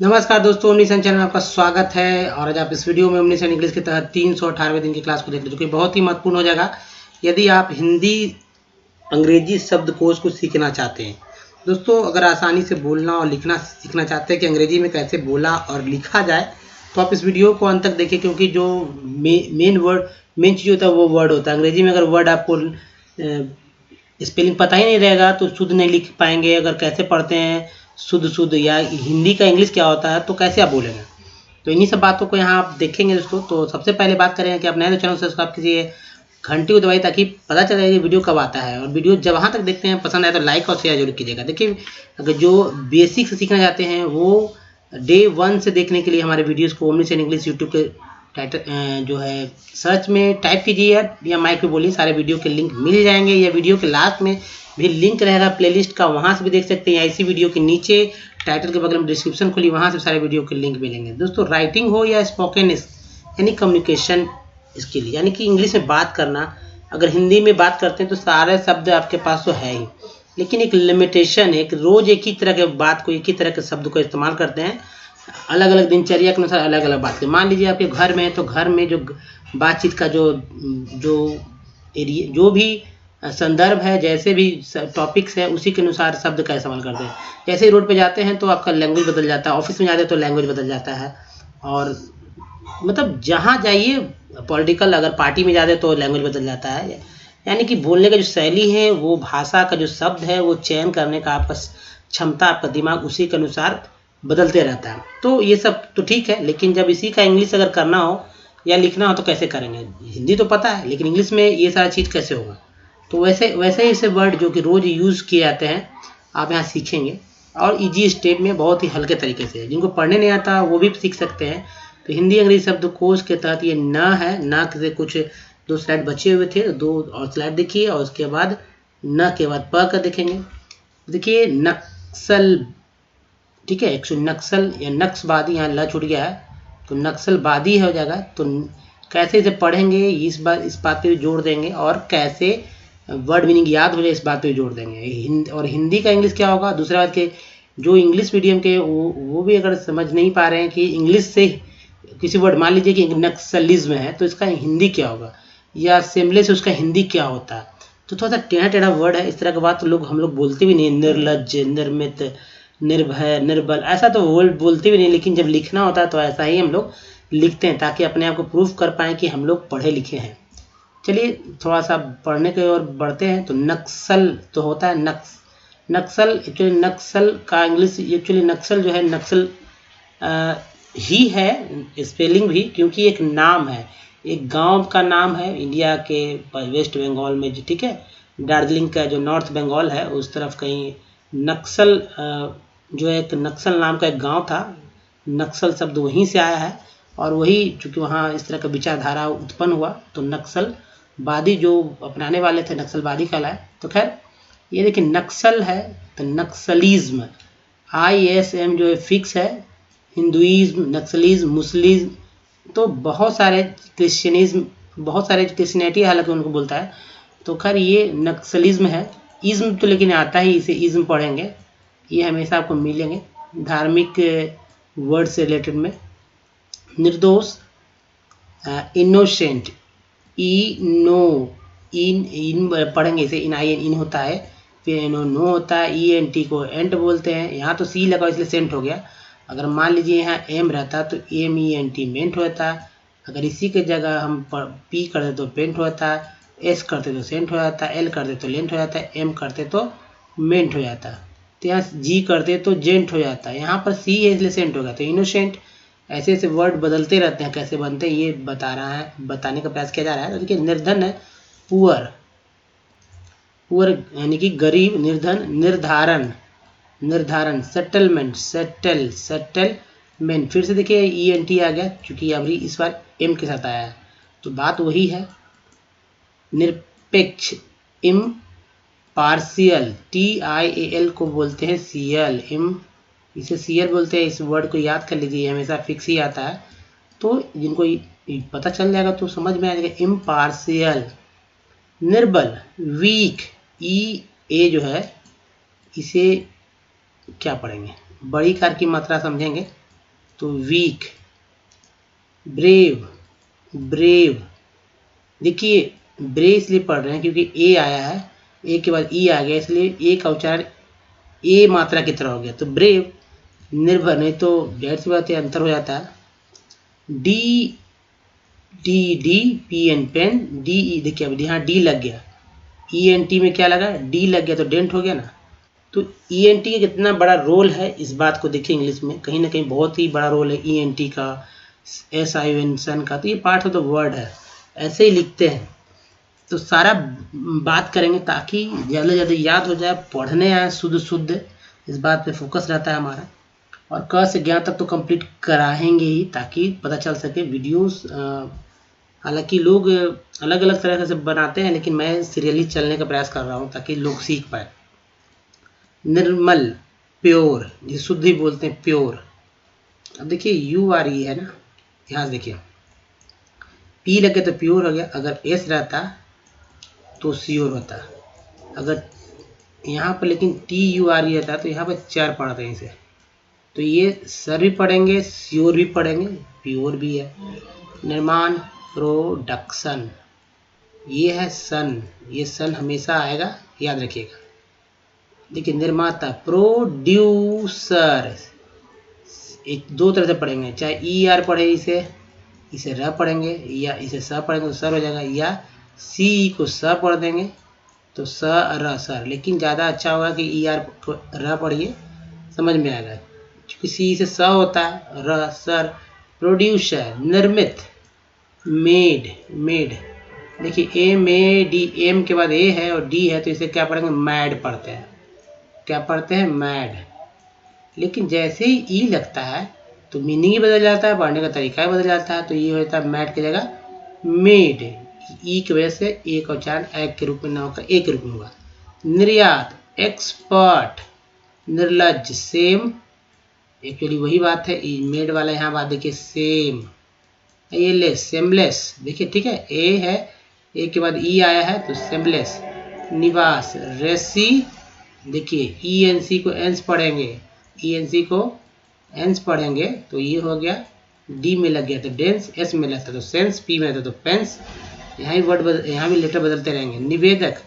नमस्कार दोस्तों, ओमनीसन चैनल में आपका स्वागत है। और आज आप इस वीडियो में ओमनीसन इंग्लिश के तहत 318वें दिन की क्लास को देख रहे हैं, जो कि बहुत ही महत्वपूर्ण हो जाएगा यदि आप हिंदी अंग्रेजी शब्दकोश को सीखना चाहते हैं। दोस्तों, अगर आसानी से बोलना और लिखना सीखना चाहते हैं कि अंग्रेजी में कैसे बोला और लिखा जाए, तो आप इस वीडियो को अंत तक देखिए, क्योंकि जो मेन चीज़ होता है वो वर्ड होता है। अंग्रेजी में अगर वर्ड आपको स्पेलिंग पता ही नहीं रहेगा तो शुद्ध नहीं लिख पाएंगे। अगर कैसे पढ़ते हैं शुद्ध या हिंदी का इंग्लिश क्या होता है तो कैसे आप बोलेंगे। तो इन्हीं सब बातों को यहाँ आप देखेंगे दोस्तों। तो सबसे पहले बात करें कि आप नए चैनल सब्सक्राइब कीजिए, घंटी को दबाइए ताकि पता चले कि वीडियो कब आता है। और वीडियो जब वहाँ तक देखते हैं पसंद आए तो लाइक और शेयर जरूर कीजिएगा। देखिए, अगर जो बेसिक से सीखना चाहते हैं वो डे 1 से देखने के लिए हमारे वीडियोज़ को ओमनीसन इंग्लिश यूट्यूब के टाइटल जो है सर्च में टाइप कीजिए या माइक पे बोलिए, सारे वीडियो के लिंक मिल जाएंगे। या वीडियो के लास्ट में भी लिंक रहेगा प्लेलिस्ट का, वहाँ से भी देख सकते हैं। या इसी वीडियो के नीचे टाइटल के बगल में डिस्क्रिप्शन खुली, वहाँ से सारे वीडियो के लिंक मिलेंगे। दोस्तों, राइटिंग हो या स्पोकन यानी कम्युनिकेशन स्किल, यानी कि इंग्लिश में बात करना, अगर हिंदी में बात करते हैं तो सारे शब्द आपके पास तो है ही, लेकिन एक लिमिटेशन है। एक रोज़ एक ही तरह के बात को, एक ही तरह के शब्द को इस्तेमाल करते हैं, अलग अलग दिनचर्या के अनुसार अलग अलग बात। मान लीजिए आपके घर में, तो घर में जो बातचीत का जो एरिया, जो भी संदर्भ है, जैसे भी टॉपिक्स है, उसी के अनुसार शब्द का इस्तेमाल करते हैं। जैसे ही रोड पे जाते हैं तो आपका लैंग्वेज बदल जाता है, ऑफिस में जाते हैं तो लैंग्वेज बदल जाता है। और मतलब जहाँ जाइए, पॉलिटिकल अगर पार्टी में जाते तो लैंग्वेज बदल जाता है। यानी कि बोलने का जो शैली है, वो भाषा का जो शब्द है, वो चयन करने का आपका क्षमता, आपका दिमाग उसी के अनुसार बदलते रहता है। तो ये सब तो ठीक है, लेकिन जब इसी का इंग्लिश अगर करना हो या लिखना हो तो कैसे करेंगे। हिंदी तो पता है, लेकिन इंग्लिश में ये सारा चीज़ कैसे होगा। तो वैसे ही ऐसे वर्ड जो कि रोज़ यूज़ किए जाते हैं आप यहाँ सीखेंगे, और इजी स्टेप में बहुत ही हल्के तरीके से। जिनको पढ़ने नहीं आता वो भी सीख सकते हैं। तो हिंदी अंग्रेजी शब्दकोश के तहत ये न है, न से कुछ 2 स्लाइड बचे हुए थे, 2 और स्लाइड देखिए, और उसके बाद न के बाद प का देखेंगे। देखिए, नक्सल, ठीक है, एक्चुअली नक्सल या नक्सवादी, यहाँ ल छूट गया है तो नक्सलवादी हो जाएगा। तो कैसे इसे पढ़ेंगे इस बात पे भी जोड़ देंगे, और कैसे वर्ड मीनिंग याद हो जाए इस बात पे भी जोड़ देंगे। और हिंदी का इंग्लिश क्या होगा। दूसरा बात के जो इंग्लिश मीडियम के वो भी अगर समझ नहीं पा रहे हैं कि इंग्लिश से किसी वर्ड, मान लीजिए कि नक्सलिज्म है तो इसका हिंदी क्या होगा, या असेंबली से उसका हिंदी क्या होता है। तो थोड़ा सा टेढ़ा टेढ़ा वर्ड है, इस तरह की बात तो हम लोग बोलते भी नहीं। निर्लज्ज, निर्मित, निर्भय, निर्बल, ऐसा तो बोलते भी नहीं। लेकिन जब लिखना होता है तो ऐसा ही हम लोग लिखते हैं, ताकि अपने आप को प्रूफ कर पाएँ कि हम लोग पढ़े लिखे हैं। चलिए थोड़ा सा पढ़ने की ओर बढ़ते हैं। तो नक्सल तो होता है नक्सल। एक्चुअली नक्सल का इंग्लिश, एक्चुअली नक्सल जो है, नक्सल ही है स्पेलिंग भी, क्योंकि एक नाम है, एक गांव का नाम है इंडिया के वेस्ट बंगाल में, ठीक है, दार्जिलिंग का जो नॉर्थ बंगाल है उस तरफ कहीं नक्सल जो है, एक नक्सल नाम का एक गांव था। नक्सल शब्द वहीं से आया है, और वही चूँकि वहाँ इस तरह का विचारधारा उत्पन्न हुआ तो नक्सलवादी जो अपनाने वाले थे नक्सलवादी कहलाए। तो खैर ये देखिए नक्सल है तो नक्सलिज्म, ISM जो है फिक्स है। हिंदुइज्म, नक्सलिज्म, मुस्लिम, तो बहुत सारे क्रिश्चियनिज्म, बहुत सारे क्रिश्चियनिटी हालांकि उनको बोलता है। तो खैर ये नक्सलिज्म है। इज्म तो लेकिन आता ही, इसे इज्म पढ़ेंगे, ये हमेशा आपको मिलेंगे धार्मिक वर्ड से रिलेटेड में। निर्दोष, इनोसेंट, इन पढ़ेंगे इसे, इन होता है, फिर नो होता है, ENT को एंट बोलते हैं। यहाँ तो सी लगा इसलिए सेंट हो गया। अगर मान लीजिए यहाँ एम रहता तो MENT मेंट होता। अगर इसी के जगह हम P करते तो पेंट होता, S करते तो सेंट हो जाता, L करते तो लेंट हो जाता, M करते तो मेंट हो जाता, तो यहाँ G करते तो जेंट हो जाता है। यहाँ पर C है इसलिए सेंट होगा। तो इनोसेंट, ऐसे ऐसे वर्ड बदलते रहते हैं, कैसे बनते हैं ये बताने का प्रयास किया जा रहा है। तो देखिए निर्धन है, पुअर यानी कि गरीब, निर्धन, निर्धारण, सेटलमेंट, सेटलमेंट। फिर से देखिए ENT आ गया, क्योंकि अभी इस बार M के साथ आया है, तो बात वही है। निरपेक्ष, इम्पार्शियल, TIAL को बोलते हैं CL, इसे CL बोलते हैं। इस वर्ड को याद कर लीजिए, हमेशा फिक्स ही आता है, तो जिनको पता चल जाएगा तो समझ में आ जाएगा। इम्पार्शियल। निर्बल, वीक, EA जो है, इसे क्या पढ़ेंगे, बड़ी कार की मात्रा समझेंगे, तो वीक, ब्रेव, ब्रेव। देखिए ब्रेव इसलिए पढ़ रहे हैं क्योंकि ए आया है, ए के बाद ई आ गया, इसलिए ए का उच्चारण ए मात्रा की तरह हो गया। तो ब्रेव, निर्भर, नहीं तो जाहिर सी बात है अंतर हो जाता है। D, D D P N pen, D E, देखिए अब यहाँ डी लग गया, ई एन टी में क्या लगा, डी लग गया तो डेंट हो गया ना। तो ई एन टी का कितना बड़ा रोल है इस बात को देखिए, इंग्लिश में कहीं ना कहीं बहुत ही बड़ा रोल है ई एन टी का, एस आई एन सन का। तो ये पार्ट ऑफ द वर्ड है, ऐसे ही लिखते हैं। तो सारा बात करेंगे ताकि ज़्यादा से ज़्यादा याद हो जाए, पढ़ने आए शुद्ध शुद्ध, इस बात पे फोकस रहता है हमारा। और क से ज्ञान तक तो कंप्लीट कराएंगे ही ताकि पता चल सके। वीडियोस हालांकि लोग अलग अलग तरह से बनाते हैं, लेकिन मैं सीरियली चलने का प्रयास कर रहा हूँ ताकि लोग सीख पाए। निर्मल, प्योर, जिसे शुद्ध ही बोलते हैं, प्योर। अब देखिए यू आ रही है ना, यहाँ से देखिए पी लगे तो प्योर हो गया, अगर एस रहता तो श्योर होता। अगर यहाँ पर लेकिन टी यू आ रही रहता तो यहाँ पर चार पढ़ते हैं इसे। तो ये सर भी पढ़ेंगे, श्योर भी पढ़ेंगे, प्योर भी है। निर्माण, प्रोडक्शन, ये है सन, ये सन हमेशा आएगा, याद रखिएगा। देखिए निर्माता, प्रोड्यूसर, एक दो तरह से पढ़ेंगे, चाहे ई आर पढ़े इसे र पढ़ेंगे, या इसे स पढ़ेंगे तो सर हो जाएगा, या सी को स पढ़ देंगे तो स र सर। लेकिन ज़्यादा अच्छा होगा कि ई आर को र पढ़िए, समझ में आएगा, क्योंकि सी से स होता है, र सर। प्रोड्यूसर, निर्मित, मेड, मेड। देखिए एम ए डी, एम के बाद ए है और डी है तो इसे क्या पढ़ेंगे, मैड पढ़ते हैं। क्या पढ़ते हैं, मैड। लेकिन जैसे ही ई लगता है तो मीनिंग ही बदल जाता है, पढ़ने का तरीका ही बदल जाता है। तो ये होता है मैड की जगह मेड, ई की वजह से ए का उच्चारण एक के रूप में ना होकर ए के रूप में होगा। निर्यात, एक्सपर्ट, निर्लज, सेम, एक्चुअली वही बात है, मेड वाला यहाँ बात देखिए सेम। ये लेस, सेमलेस, देखिए ठीक है, ए है, ए के बाद ई आया है तो सेमलेस। निवास, रेसी, देखिए ई एन सी को एंस पढ़ेंगे, ई एन सी को एंस पढ़ेंगे तो ये हो गया, डी में लग गया तो डेंस, एस में लगता तो सेंस, पी में लगता तो पेंस। यहाँ भी वर्ड यहाँ भी लेटर बदलते रहेंगे। निवेदक,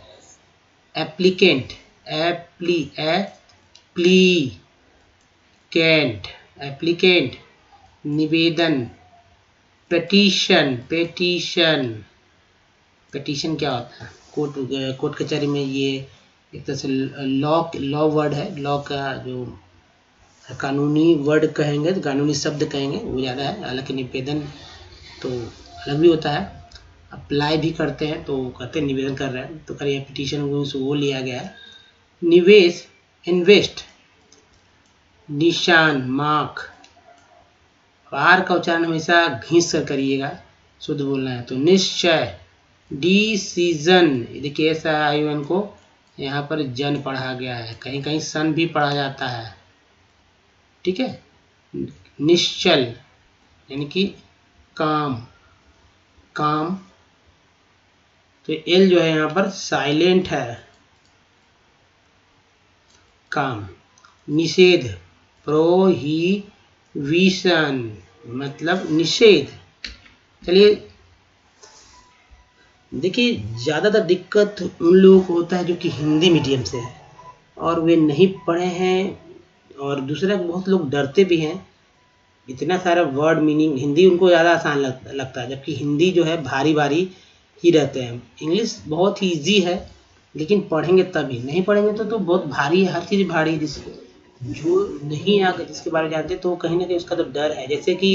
एप्लीकेंट, एप्लीकेंट, निवेदन। पेटिशन, पेटिशन क्या होता है, कोर्ट कचहरी में ये एक तरह से लॉ वर्ड है, लॉ का जो कानूनी वर्ड कहेंगे, तो कानूनी शब्द कहेंगे वो ज़्यादा है। हालांकि निवेदन तो अलग भी होता है, अप्लाई भी करते हैं तो कहते हैं निवेदन कर रहे हैं, तो करिए पिटीशन वो लिया गया है। निवेश, इन्वेस्ट, निशान, मार्क। आर का उच्चारण हमेशा घिस कर करिएगा, शुद्ध बोलना है। तो निश्चय, डिसीजन, देखिए ऐसा आयुन को यहाँ पर जन पढ़ा गया है, कहीं कहीं सन भी पढ़ा जाता है, ठीक है। निश्चल यानी कि काम, काम, तो एल जो है यहाँ पर साइलेंट है, काम। निषेध, प्रोहिबिशन, मतलब निषेध। चलिए देखिए ज़्यादातर दिक्कत उन लोगों को होता है जो कि हिंदी मीडियम से है और वे नहीं पढ़े हैं, और दूसरा बहुत लोग डरते भी हैं, इतना सारा वर्ड मीनिंग, हिंदी उनको ज़्यादा आसान लगता है, जबकि हिंदी जो है भारी भारी ही रहते हैं। इंग्लिश बहुत ही ईजी है, लेकिन पढ़ेंगे तभी, नहीं पढ़ेंगे तो बहुत भारी है, हर चीज़ भारी है। जो नहीं आगे जिसके बारे में जानते तो कहीं ना कहीं उसका तो डर है। जैसे कि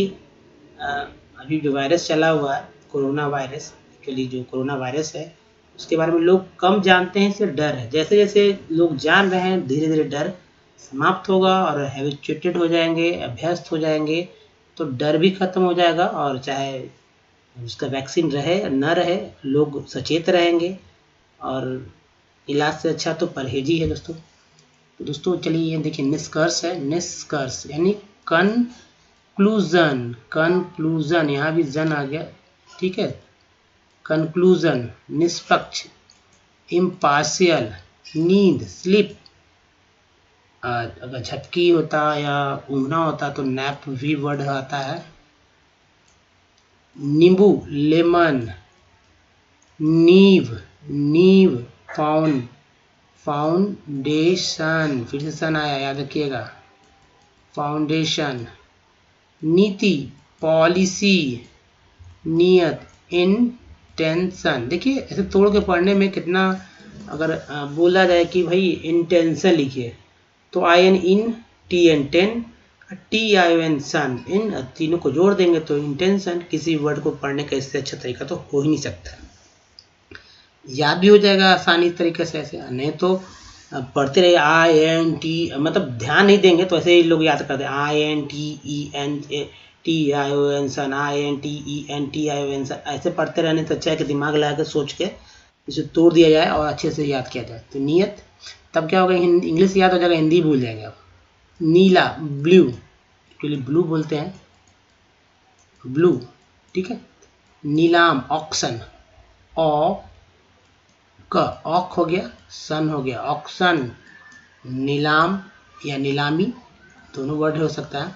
अभी जो वायरस चला हुआ है, कोरोना वायरस, एक्चुअली जो कोरोना वायरस है उसके बारे में लोग कम जानते हैं, इससे डर है। जैसे जैसे लोग जान रहे हैं धीरे धीरे डर समाप्त होगा और हैबिचुएटेड हो जाएंगे, अभ्यस्त हो जाएंगे, तो डर भी खत्म हो जाएगा। और चाहे उसका वैक्सीन रहे न रहे, लोग सचेत रहेंगे, और इलाज से अच्छा तो परहेज ही है दोस्तों। तो दोस्तों चलिए ये देखिए निष्कर्ष है, निष्कर्ष यानी कंक्लूजन, कंक्लूजन, यहाँ भी जन आ गया, ठीक है। कंक्लूजन, निष्पक्ष, इम्पार्शियल, नींद, स्लीप, अगर झपकी होता या ऊँघना होता तो नैप वी वर्ड आता है। नींबू लेमन, नीव नीव, फाउंडेशन, फिर से सन आया याद रखिएगा, फाउंडेशन। नीति पॉलिसी, नियत इंटेंशन। देखिए ऐसे तोड़ के पढ़ने में कितना, अगर बोला जाए कि भाई इंटेंशन लिखिए तो I N in, T N ten, T I N sun, इन तीनों को जोड़ देंगे तो इंटेंशन। किसी वर्ड को पढ़ने का इससे अच्छा तरीका तो हो ही नहीं सकता। याद भी हो जाएगा आसानी तरीके से ऐसे, नहीं तो पढ़ते रहिए आई एन टी, मतलब ध्यान नहीं देंगे तो ऐसे ही लोग याद करते हैं I N T E N T I O N sun, I N T E N T I O N sun. ऐसे पढ़ते रहने से अच्छा है कि दिमाग लगा के सोच के इसे तोड़ दिया जाए और अच्छे से याद किया जाए। तो नियत, तब क्या होगा, इंग्लिश याद हो जाएगा, हिंदी भूल जाएंगे आप। नीला ब्लू, एक्चुअली ब्लू बोलते हैं, ब्लू, ठीक है। नीलाम ऑक्शन, ऑक हो गया, सन हो गया, ऑक्शन, नीलाम या नीलामी दोनों वर्ड हो सकता है।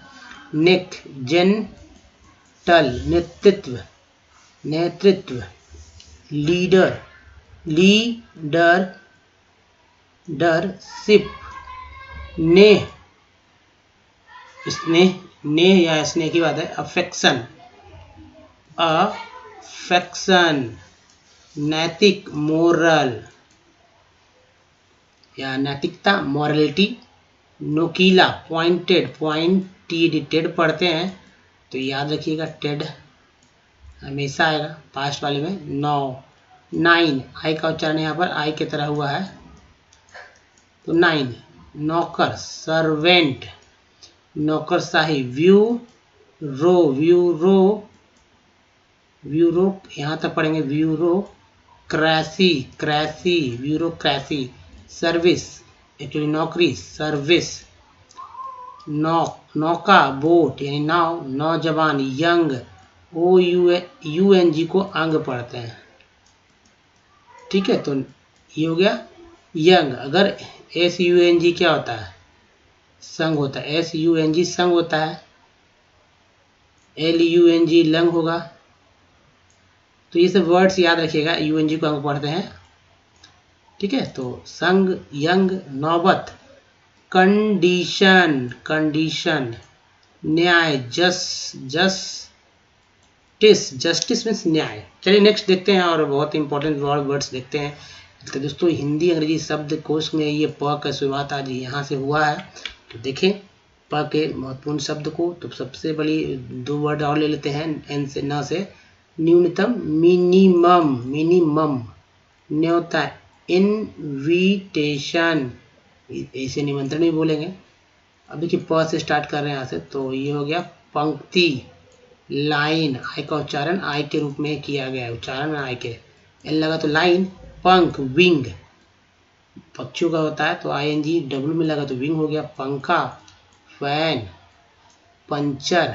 नेक जेंटल, नेतृत्व, नेतृत्व। लीडरशिप। नेह, स्नेह, नेह या स्नेह की बात है। अफेक्शन, नैतिक मोरल या नैतिकता, मॉरलिटी। नोकीला पॉइंटेड पढ़ते हैं तो याद रखिएगा टेड हमेशा आएगा पास्ट वाले में। नाइन, आई का उच्चारण यहाँ पर आई की तरह हुआ है तो नाइन। नौकर सर्वेंट, नौकरशाही। ब्यूरो यहाँ तक पढ़ेंगे, ब्यूरोक्रेसी। सर्विस, एक्चुअली नौकरी, सर्विस। नौका बोट यानी नाव। नौजवान यंग, UNG को अंग पढ़ते हैं, ठीक है। तो ये हो गया यंग। अगर SUNG क्या होता है, संग होता है, SUNG संग होता है, LUNG लंग होगा। तो ये सब वर्ड्स याद रखिएगा, UNG को अंग पढ़ते हैं, ठीक है। तो संग, यंग। नौबत कंडीशन। न्याय जस्टिस मीन्स न्याय। चलिए नेक्स्ट देखते हैं और बहुत इंपॉर्टेंट वर्ड्स देखते हैं। तो दोस्तों हिंदी अंग्रेजी शब्दकोश में ये प का शुरुआत आज यहाँ से हुआ है। तो देखें प के महत्वपूर्ण शब्द को। तो सबसे बड़ी दो वर्ड और ले लेते हैं एन से, न से। न्यूनतम मिनिमम। न्योता इनविटेशन, इसे निमंत्रण भी बोलेंगे। अब देखिए प से स्टार्ट कर रहे हैं यहाँ से, तो ये हो गया पंक्ति। लाइन, आई का उच्चारण आई के रूप में किया गया है, उच्चारण में आई के एल लगा तो लाइन। पंख विंग, पक्षियों का होता है तो ING डब्ल्यू में लगा तो विंग हो गया। पंखा, फैन। पंचर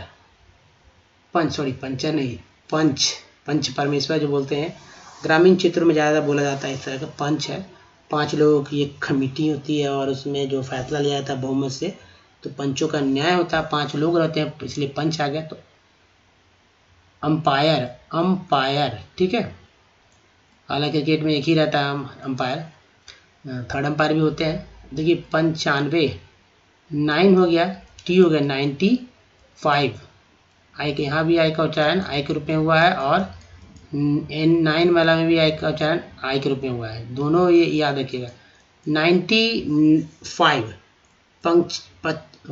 नहीं, पंच परमेश्वर जो बोलते हैं, ग्रामीण क्षेत्रों में ज़्यादा बोला जाता है इस तरह का। पंच है, 5 लोगों की एक कमेटी होती है और उसमें जो फैसला लिया जाता है बहुमत से, तो पंचों का न्याय होता है। 5 लोग रहते हैं इसलिए पंच आ गया। तो अंपायर, ठीक है। हालांकि क्रिकेट में एक ही रहता है अंपायर, थर्ड अंपायर भी होते हैं। देखिए 95, 9 हो गया, टी हो गया 95। आई के यहाँ भी आई का उच्चारण आई के रूप में हुआ है और N9 वाला में भी आई का उच्चारण आई के रूप में हुआ है। दोनों ये याद रखिएगा। 95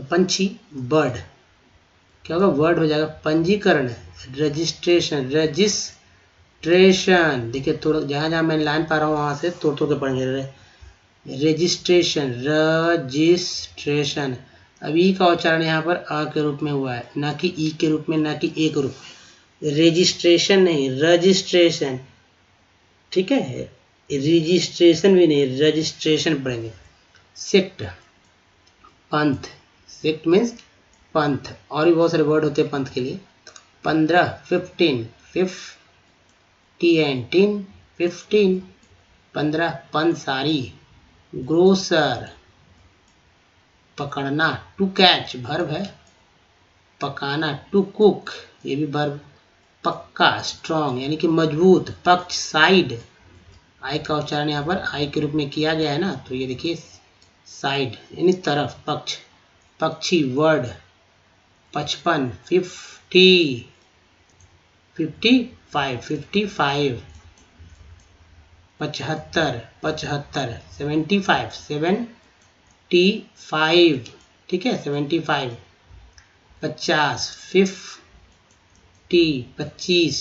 पंछी, बर्ड। क्या होगा, वर्ड हो जाएगा। पंजीकरण, रजिस्ट्रेशन। देखिए थोड़ा जहाँ मैं लाइन पा रहा हूँ वहाँ से तोड़ के पढ़ेंगे। रजिस्ट्रेशन। अब ई का उच्चारण यहाँ पर अ के रूप में हुआ है, ना कि ई के रूप में, ना कि ए के रूप में। रजिस्ट्रेशन नहीं, रजिस्ट्रेशन, ठीक है। रजिस्ट्रेशन भी नहीं, रजिस्ट्रेशन पढ़ेंगे। सेक्ट, पंथ। सेक्ट मीन्स पंथ। और भी बहुत सारे वर्ड होते हैं पंथ के लिए। 15, 15, 15। पंसारी, ग्रोसर। पकड़ना, टू कैच वर्ब है, पकाना, टू कुक ये भी वर्ब, पक्का स्ट्रॉन्ग यानी कि मजबूत, पक्ष साइड, आई का उच्चारण यहाँ पर आई के रूप में किया गया है ना, तो ये देखिए साइड यानी तरफ, पक्ष, पक्षी वर्ड, 55, 50, 55, 75, 75, 75, 75, 75, ठीक है 75, 50, 50, 25,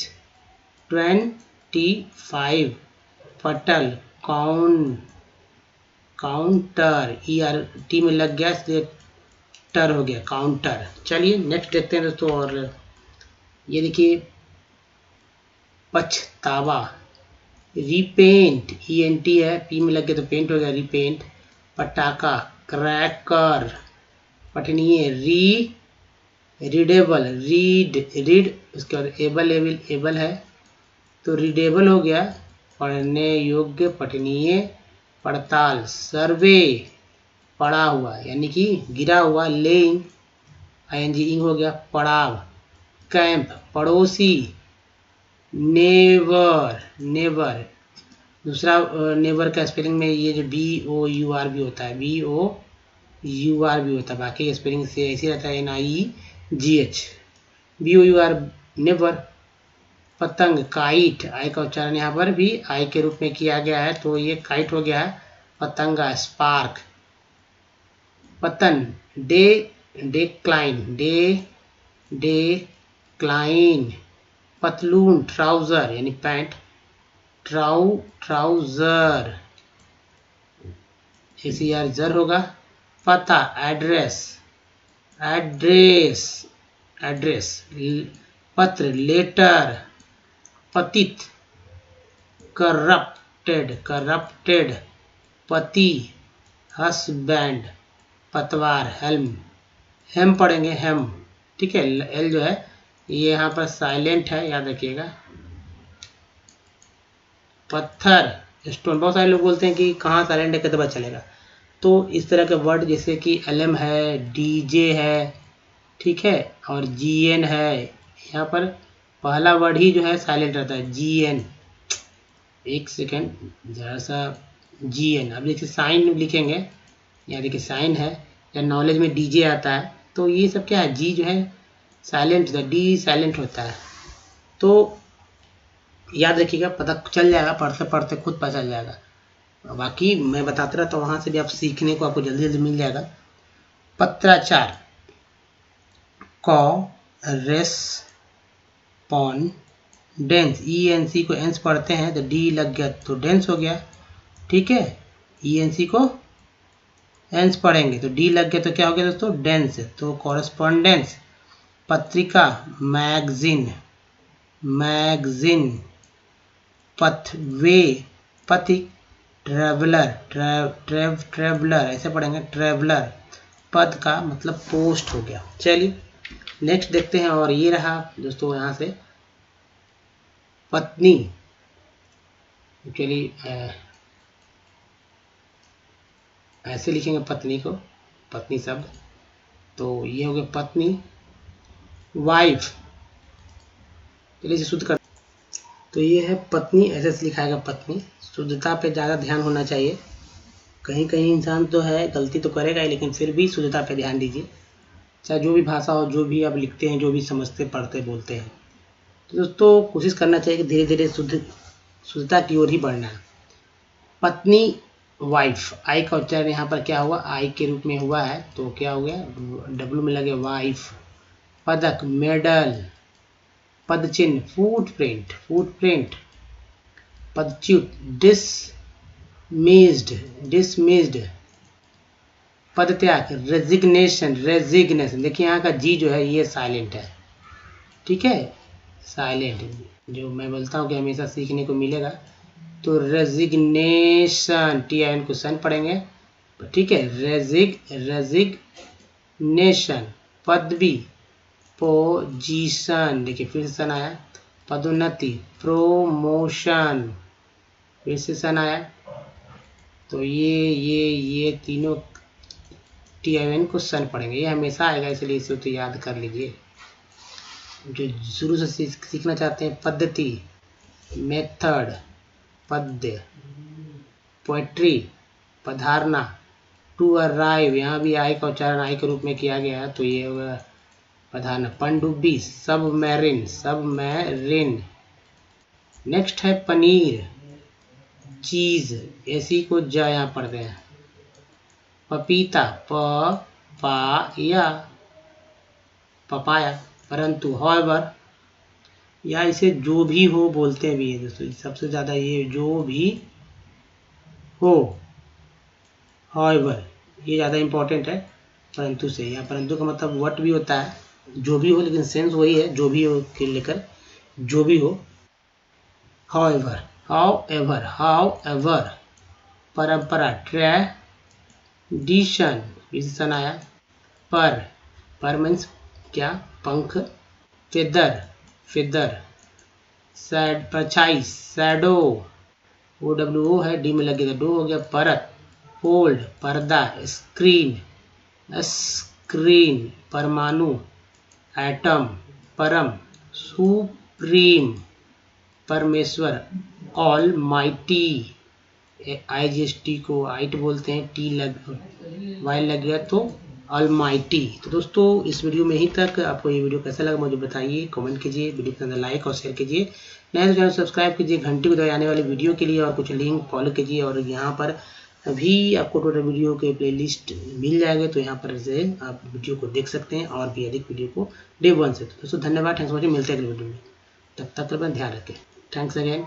25, पटल, काउंटर, ERT में लग गया इसलिए टर हो गया, काउंटर। चलिए नेक्स्ट देखते हैं दोस्तों, और ये देखिए पछतावा, रिपेंट, ENT है, P में लग गया तो पेंट हो गया, रिपेंट, पटाखा, क्रैकर, पठनीय, रीडेबल, रीड उसके बाद एबल है तो रीडेबल हो गया, पढ़ने योग्य, पठनीय, पड़ताल, सर्वे, पड़ा हुआ यानी कि गिरा हुआ, लेइंग, ING हो गया, पड़ाव, कैंप, पड़ोसी, नेवर, दूसरा नेवर का स्पेलिंग में ये जो BOUR भी होता है, BOUR भी होता है, बाकी स्पेलिंग से ऐसे रहता है, NIEGH, BOUR नेवर, पतंग, काइट, आई का उच्चारण यहाँ पर भी आई के रूप में किया गया है तो ये काइट हो गया है, पतंगा, स्पार्क, पतन, डेक्लाइन, पतलून, ट्राउजर यानी पैंट, ट्राउजर, ACR जर होगा, पता, एड्रेस, पत्र, लेटर, पतित, करप्टेड, पति, हस्बैंड, पतवार, हेम पढ़ेंगे, हेम, ठीक है, L जो है ये यहाँ पर साइलेंट है, याद रखिएगा, पत्थर, स्टोन, बहुत सारे लोग बोलते हैं कि कहाँ साइलेंट है, कितना चलेगा, तो इस तरह के वर्ड जैसे कि LM है, DJ है, ठीक है, और GN है, यहाँ पर पहला वर्ड ही जो है साइलेंट रहता है, GN, एक सेकेंड जरा सा, GN, अब देखिए साइन लिखेंगे, यहाँ देखिए साइन है, या नॉलेज में DJ आता है, तो ये सब क्या है, G जो है साइलेंट होता है, D साइलेंट होता है, तो याद रखिएगा, पता चल जाएगा, पढ़ते पढ़ते खुद पता चल जाएगा, बाकी मैं बताता रहता हूँ, वहाँ से भी आप सीखने को आपको जल्दी जल्दी मिल जाएगा। पत्राचार, कॉरेस्पॉन्डेंस, ENC को एंस पढ़ते हैं तो D लग गया तो डेंस हो गया, ठीक है, ENC को एंस पढ़ेंगे तो D लग गया तो क्या हो गया दोस्तों, डेंस, तो कॉरेस्पॉन्डेंस, पत्रिका, मैगजीन, पथवे, पथिक, ट्रेवलर ऐसे पढ़ेंगे, ट्रेवलर, पद का मतलब पोस्ट हो गया। चलिए नेक्स्ट देखते हैं, और ये रहा दोस्तों यहाँ से पत्नी, चलिए ऐसे लिखेंगे पत्नी को, पत्नी शब्द, तो ये हो गया पत्नी, वाइफ, चलिए इसे शुद्ध कर, तो ये है पत्नी, ऐसे लिखाएगा पत्नी, शुद्धता पे ज़्यादा ध्यान होना चाहिए, कहीं कहीं इंसान तो है गलती तो करेगा ही, लेकिन फिर भी शुद्धता पे ध्यान दीजिए, चाहे जो भी भाषा हो, जो भी आप लिखते हैं, जो भी समझते पढ़ते बोलते हैं, तो दोस्तों कोशिश करना चाहिए कि धीरे धीरे शुद्धता की ओर ही बढ़ना है। पत्नी, वाइफ, आई का उच्चारण यहाँ पर क्या हुआ, आई के रूप में हुआ है तो क्या हो गया, W में लगे वाइफ, पदक, मेडल, पदचिन्ह, फुटप्रिंट, पदच्युत, डिसमिस्ड, पदत्याग, रेजिग्नेशन, देखिए यहाँ का G जो है ये साइलेंट है, ठीक है, साइलेंट, जो मैं बोलता हूँ कि हमेशा सीखने को मिलेगा, तो रेजिग्नेशन, TIN को सन पढ़ेंगे, ठीक है, रेजिग्नेशन, पदवी, पोजीशन, देखिए फिर से सन आया, पदोन्नति, प्रोमोशन, फिर से सन आया, तो ये तीनों TION को सन पढ़ेंगे, ये हमेशा आएगा, इसलिए इसे तो याद कर लीजिए। जो शुरू से सीखना चाहते हैं, पद्धति, मेथड, पद्य, पोएट्री, पधारना, टू अराइव, यहाँ भी आई का उच्चारण आई के रूप में किया गया है, तो ये होगा पधारना। पनडुब्बी, सबमरीन, सबमरीन। नेक्स्ट है पनीर, चीज, ऐसी को जा यहाँ पढ़ते हैं। पपीता, पपाया, परंतु, हॉवेवर, या इसे जो भी हो बोलते भी हैं दोस्तों, सबसे ज्यादा ये जो भी हो, हॉवेवर, ये ज्यादा इंपॉर्टेंट है परंतु से। या परंतु का मतलब व्हाट भी होता है, जो भी हो, लेकिन सेंस वही है, जो भी हो के लेकर जो भी हो। हाउएवर, हाउएवर, हाउएवर, परंपरा, ट्रेडिशन, विशेषण आया। पर मीन्स क्या, पंख। Feather, feather. परछाई, शैडो, OWO है, डी में लगेगा डो हो गया। परत, फोल्ड, पर्दा। Screen, screen. परमाणु, एटम। परम, सुप्रीम। परमेश्वर, ऑल माइटी, IGST को आइट बोलते हैं, वाई लग गया तो ऑलमाइटी। तो दोस्तों इस वीडियो में ही तक, आपको ये वीडियो कैसा लगा मुझे बताइए, कमेंट कीजिए, वीडियो के अंदर लाइक और शेयर कीजिए, नए तो चैनल सब्सक्राइब कीजिए घंटी को दबाए आने वाले वीडियो के लिए, और कुछ लिंक फॉलो कीजिए। और यहाँ पर अभी आपको टोटल वीडियो के प्लेलिस्ट मिल जाएंगे, तो यहाँ पर से आप वीडियो को देख सकते हैं और भी अधिक वीडियो को डे 1 से। तो दोस्तों धन्यवाद, थैंक्स फॉर वॉचिंग, मिलते हैं अगले वीडियो में, तब तक अपना ध्यान रखें, थैंक्स अगेन।